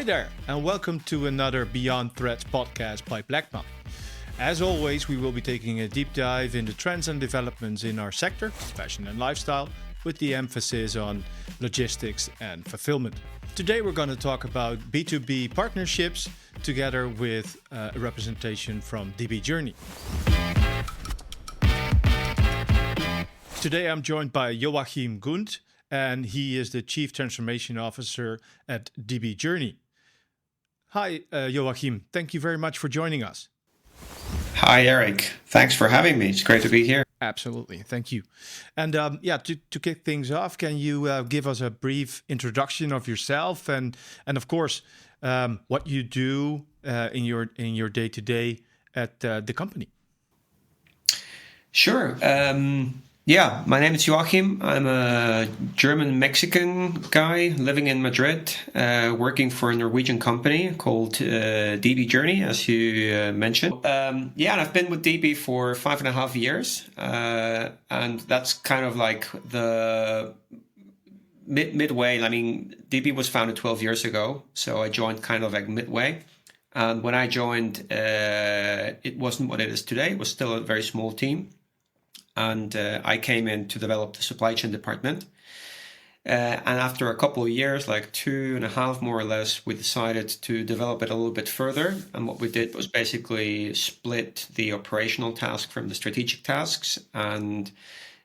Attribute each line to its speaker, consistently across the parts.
Speaker 1: Hi there, and welcome to another Beyond Threats podcast by Bleckmann. As always, we will be taking a deep dive into trends and developments in our sector, fashion and lifestyle, with the emphasis on logistics and fulfillment. Today we're going to talk about B2B partnerships together with a representation from DB Journey. Today I'm joined by Joachim Gund, and he is the Chief Transformation Officer at DB Journey. Hi, Joachim. Thank you very much for joining us.
Speaker 2: Hi, Eric. Thanks for having me. It's great to be here.
Speaker 1: Absolutely. Thank you. And to kick things off, can you give us a brief introduction of yourself and of course, what you do in your day-to-day at the company?
Speaker 2: Sure. My name is Joachim. I'm a German-Mexican guy living in Madrid, working for a Norwegian company called DB Journey, as you mentioned. And I've been with DB for 5.5 years, and that's kind of like the midway. I mean, DB was founded 12 years ago, so I joined kind of like midway. And when I joined, it wasn't what it is today. It was still a very small team. And I came in to develop the supply chain department. And after a couple of years, like 2.5 more or less, we decided to develop it a little bit further. And what we did was basically split the operational task from the strategic tasks, and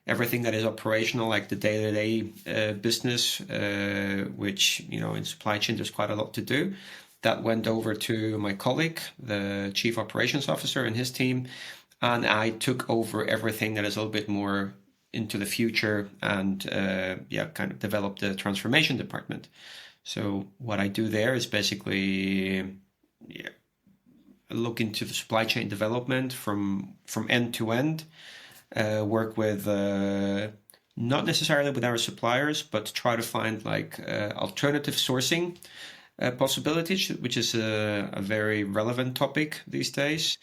Speaker 2: everything that is operational, like the day-to-day business, which, in supply chain, there's quite a lot to do. That went over to my colleague, the Chief Operations Officer, and his team. And I took over everything that is a little bit more into the future and kind of developed the transformation department. So what I do there is basically look into the supply chain development from end to end, work with not necessarily with our suppliers, but try to find alternative sourcing possibilities, which is a very relevant topic these days.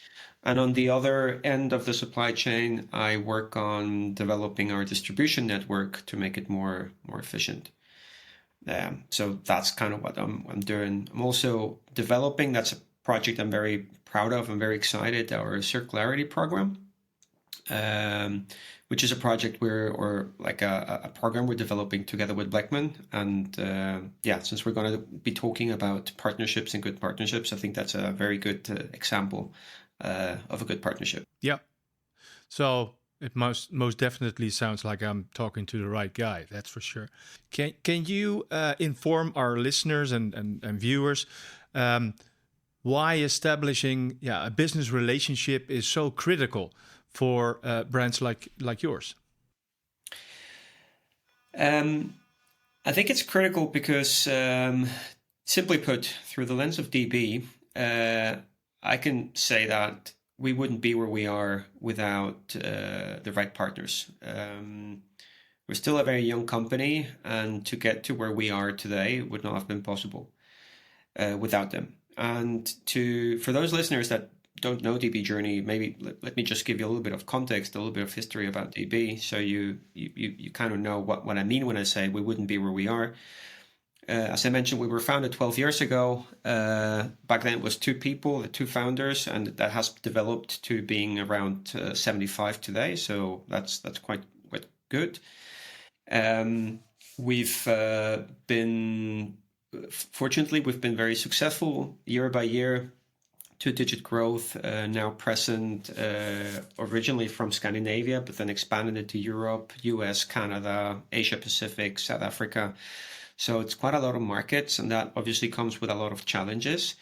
Speaker 2: And on the other end of the supply chain, I work on developing our distribution network to make it more efficient. So that's kind of what I'm doing. I'm also developing, that's a project I'm very proud of. I'm very excited, our circularity program, which is a project a program we're developing together with Bleckmann. And since we're going to be talking about partnerships and good partnerships, I think that's a very good example of a good partnership.
Speaker 1: Yeah. So it most definitely sounds like I'm talking to the right guy. That's for sure. Can you inform our listeners and viewers why establishing a business relationship is so critical for brands like yours?
Speaker 2: I think it's critical because, simply put, through the lens of DB, I can say that we wouldn't be where we are without the right partners. We're still a very young company, and to get to where we are today would not have been possible without them. And for those listeners that don't know DB Journey, maybe let me just give you a little bit of context, a little bit of history about DB, so you kind of know what I mean when I say we wouldn't be where we are. As I mentioned, we were founded 12 years ago. Back then it was 2 people, the 2 founders, and that has developed to being around 75 today. So that's quite good. Fortunately, we've been very successful year by year, 2-digit growth, now present originally from Scandinavia, but then expanded into Europe, US, Canada, Asia Pacific, South Africa. So it's quite a lot of markets, and that obviously comes with a lot of challenges.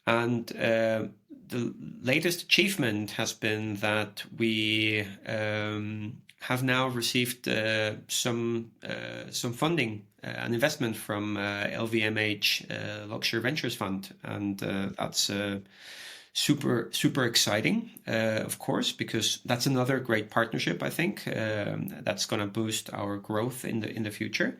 Speaker 2: And the latest achievement has been that we have now received some funding, an investment from LVMH Luxury Ventures Fund, and that's super exciting, of course, because that's another great partnership. I think that's going to boost our growth in the future.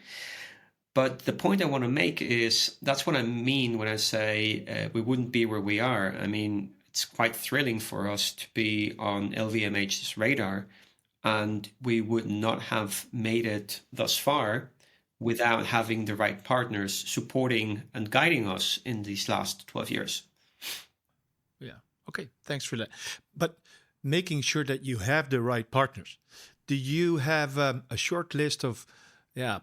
Speaker 2: But the point I want to make is that's what I mean when I say we wouldn't be where we are. I mean, it's quite thrilling for us to be on LVMH's radar, and we would not have made it thus far without having the right partners supporting and guiding us in these last 12 years.
Speaker 1: Yeah. Okay. Thanks for that. But making sure that you have the right partners. Do you have a short list of, yeah,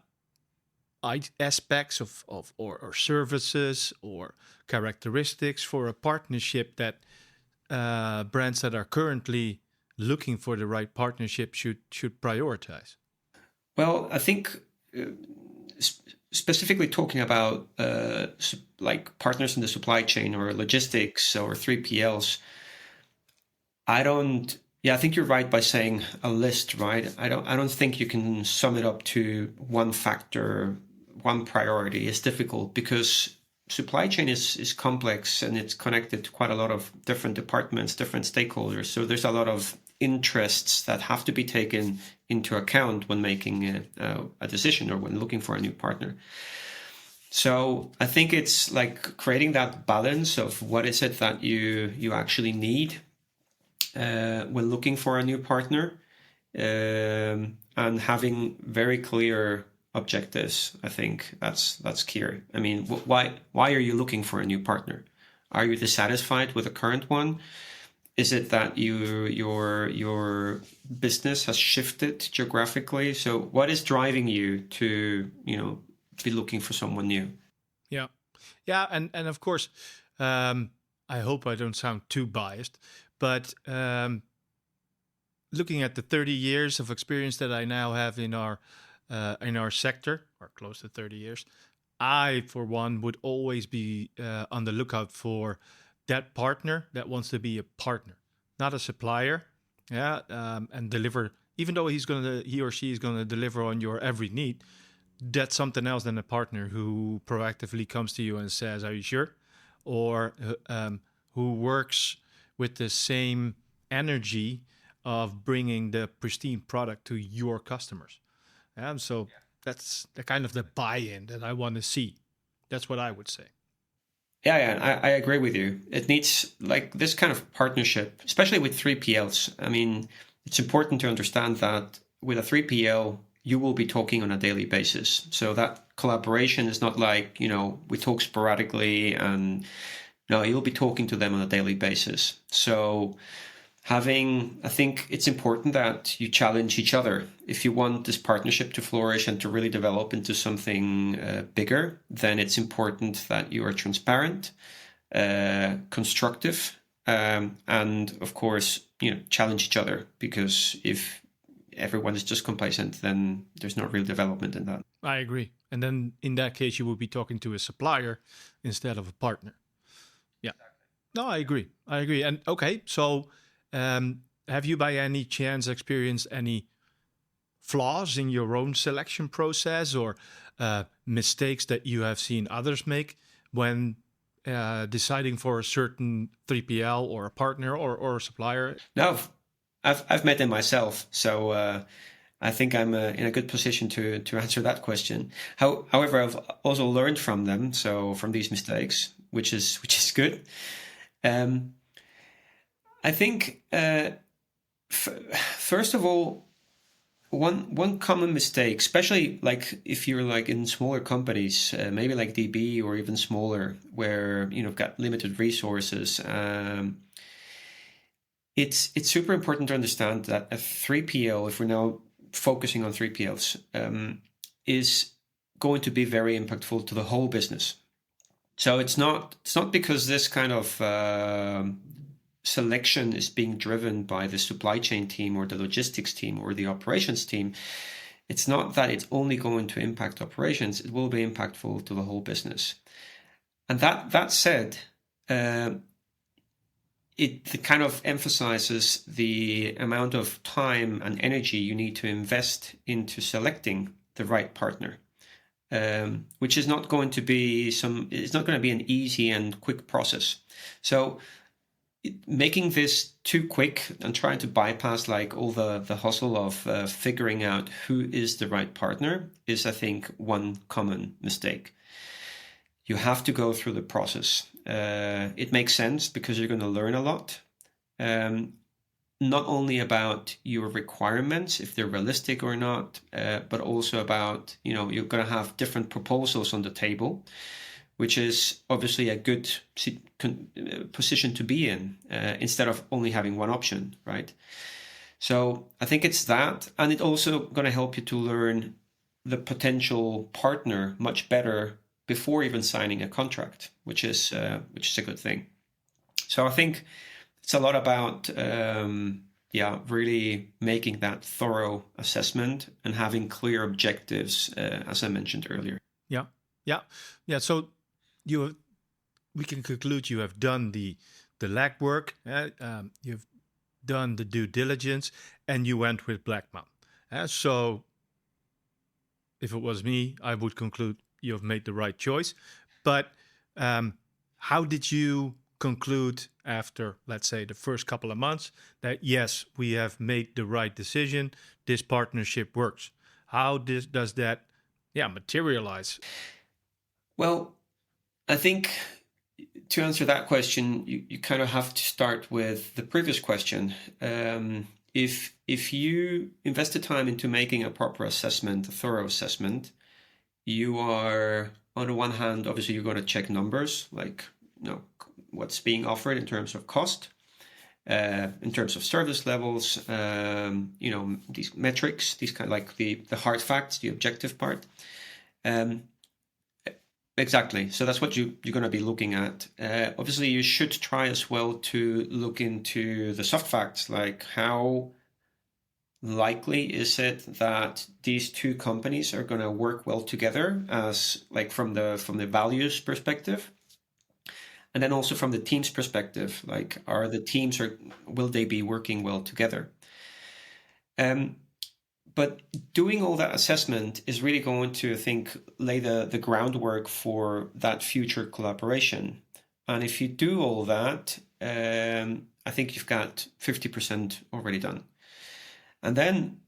Speaker 1: aspects of or services or characteristics for a partnership that brands that are currently looking for the right partnership should prioritize?
Speaker 2: Well, I think specifically talking about like partners in the supply chain or logistics or 3PLs, I think you're right by saying a list, right? I don't think you can sum it up to one factor, one priority. It's difficult because supply chain is complex and it's connected to quite a lot of different departments, different stakeholders. So there's a lot of interests that have to be taken into account when making a decision or when looking for a new partner. So I think it's like creating that balance of what is it that you actually need when looking for a new partner, and having very clear objectives. I think that's key. I mean, why are you looking for a new partner? Are you dissatisfied with the current one? Is it that your business has shifted geographically? So what is driving you to be looking for someone new?
Speaker 1: Yeah, and of course, I hope I don't sound too biased, but looking at the 30 years of experience that I now have in our sector, or close to 30 years, I, for one, would always be on the lookout for that partner that wants to be a partner, not a supplier. Yeah, and deliver. Even though he or she is gonna deliver on your every need, that's something else than a partner who proactively comes to you and says, "Are you sure?" Or who works with the same energy of bringing the pristine product to your customers. And so that's the kind of the buy-in that I want to see. That's what I would say.
Speaker 2: Yeah, I agree with you. It needs like this kind of partnership, especially with 3PLs. I mean, it's important to understand that with a 3PL, you will be talking on a daily basis. So that collaboration is not like, we talk sporadically, and no, you'll be talking to them on a daily basis. So I think it's important that you challenge each other. If you want this partnership to flourish and to really develop into something bigger, then it's important that you are transparent, constructive, and of course, challenge each other. Because if everyone is just complacent, then there's no real development in that.
Speaker 1: I agree. And then in that case, you would be talking to a supplier instead of a partner. Yeah. No, I agree. And okay, so have you by any chance experienced any flaws in your own selection process or mistakes that you have seen others make when deciding for a certain 3PL or a partner or a supplier?
Speaker 2: No, I've met them myself, so I think I'm in a good position to answer that question. However, I've also learned from them, so from these mistakes, which is good. I think first of all, one common mistake, especially like if you're like in smaller companies, maybe like DB or even smaller, where you've got limited resources. It's super important to understand that a 3PL, if we're now focusing on 3PLs, is going to be very impactful to the whole business. So it's not because this kind of selection is being driven by the supply chain team or the logistics team or the operations team. It's not that it's only going to impact operations. It will be impactful to the whole business. And that said, it kind of emphasizes the amount of time and energy you need to invest into selecting the right partner, which is not going to be it's not going to be an easy and quick process. So making this too quick and trying to bypass like all the hustle of figuring out who is the right partner is, I think, one common mistake. You have to go through the process. It makes sense because you're going to learn a lot. not only about your requirements, if they're realistic or not, but also about, you're going to have different proposals on the table, which is obviously a good position to be in, instead of only having one option, right? So I think it's that, and it's also going to help you to learn the potential partner much better before even signing a contract, which is a good thing. So I think it's a lot about really making that thorough assessment and having clear objectives, as I mentioned earlier.
Speaker 1: Yeah. So we can conclude you have done the legwork. You've done the due diligence, and you went with Bleckmann. So if it was me, I would conclude you have made the right choice. But how did you conclude after, let's say, the first couple of months that, yes, we have made the right decision, this partnership works? How does that materialize?
Speaker 2: Well, I think to answer that question, you kind of have to start with the previous question. If you invest the time into making a proper assessment, a thorough assessment, you are, on the one hand, obviously you're going to check numbers, like what's being offered in terms of cost, in terms of service levels, these metrics, these kind of like the hard facts, the objective part. Exactly. So that's what you're going to be looking at. Obviously, you should try as well to look into the soft facts, like how likely is it that these two companies are going to work well together, as like from the values perspective, and then also from the team's perspective, like are the teams, or will they be working well together? But doing all that assessment is really going to, I think, lay the groundwork for that future collaboration. And if you do all that, I think you've got 50% already done. And then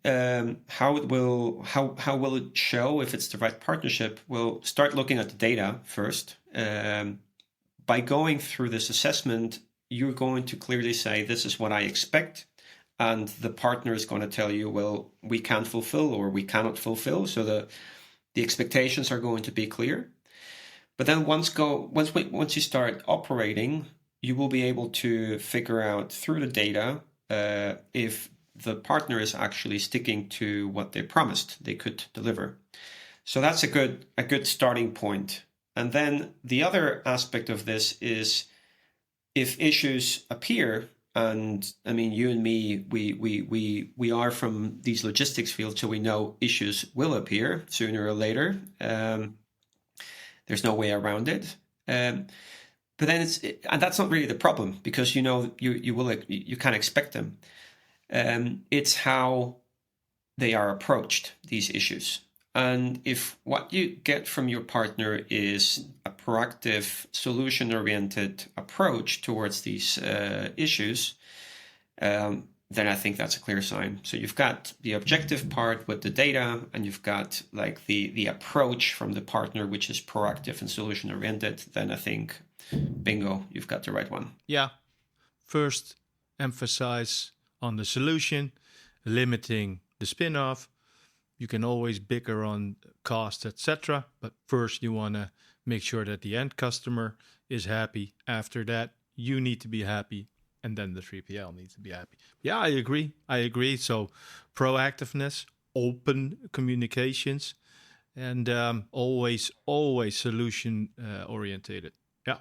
Speaker 2: how will it show if it's the right partnership? We'll start looking at the data first. By going through this assessment, you're going to clearly say, this is what I expect. And the partner is going to tell you, well, we can fulfill or we cannot fulfill. So the expectations are going to be clear. But then once you start operating, you will be able to figure out through the data if the partner is actually sticking to what they promised they could deliver. So that's a good starting point. And then the other aspect of this is, if issues appear, and I mean, you and me, we are from these logistics fields, so we know issues will appear sooner or later. There's no way around it. But then and that's not really the problem, because you can expect them. It's how they are approached, these issues. And if what you get from your partner is a proactive, solution-oriented approach towards these issues, then I think that's a clear sign. So you've got the objective part with the data, and you've got like the approach from the partner, which is proactive and solution-oriented. Then I think, bingo, you've got the right one.
Speaker 1: Yeah. First, emphasize on the solution, limiting the spin-off. You can always bicker on cost, etc. But first, you want to make sure that the end customer is happy. After that, you need to be happy, and then the 3PL needs to be happy. Yeah, I agree. So proactiveness, open communications, and always solution orientated. Yeah,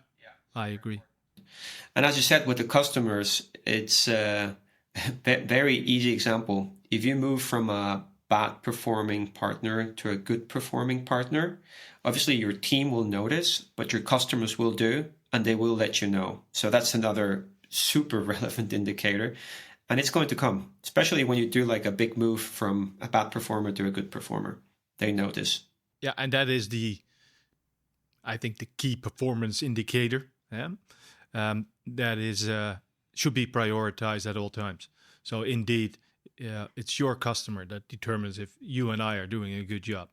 Speaker 1: I agree.
Speaker 2: And as you said, with the customers, it's a very easy example. If you move from a bad performing partner to a good performing partner, obviously your team will notice, but your customers will do, and they will let you know. So that's another super relevant indicator. And it's going to come, especially when you do like a big move from a bad performer to a good performer. They notice.
Speaker 1: Yeah, and that is I think the key performance indicator. Yeah? That is should be prioritized at all times. So indeed, it's your customer that determines if you and I are doing a good job.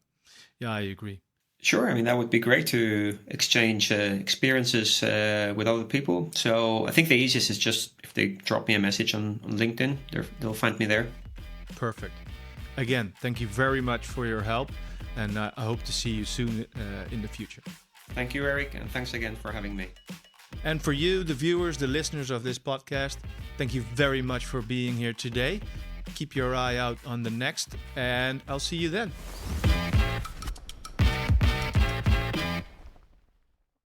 Speaker 1: Yeah, I agree.
Speaker 2: Sure. I mean, that would be great to exchange experiences with other people. So I think the easiest is just if they drop me a message on LinkedIn, they'll find me there.
Speaker 1: Perfect. Again, thank you very much for your help, and I hope to see you soon in the future.
Speaker 2: Thank you, Eric, and thanks again for having me.
Speaker 1: And for you, the viewers, the listeners of this podcast, thank you very much for being here today. Keep your eye out on the next, and I'll see you then.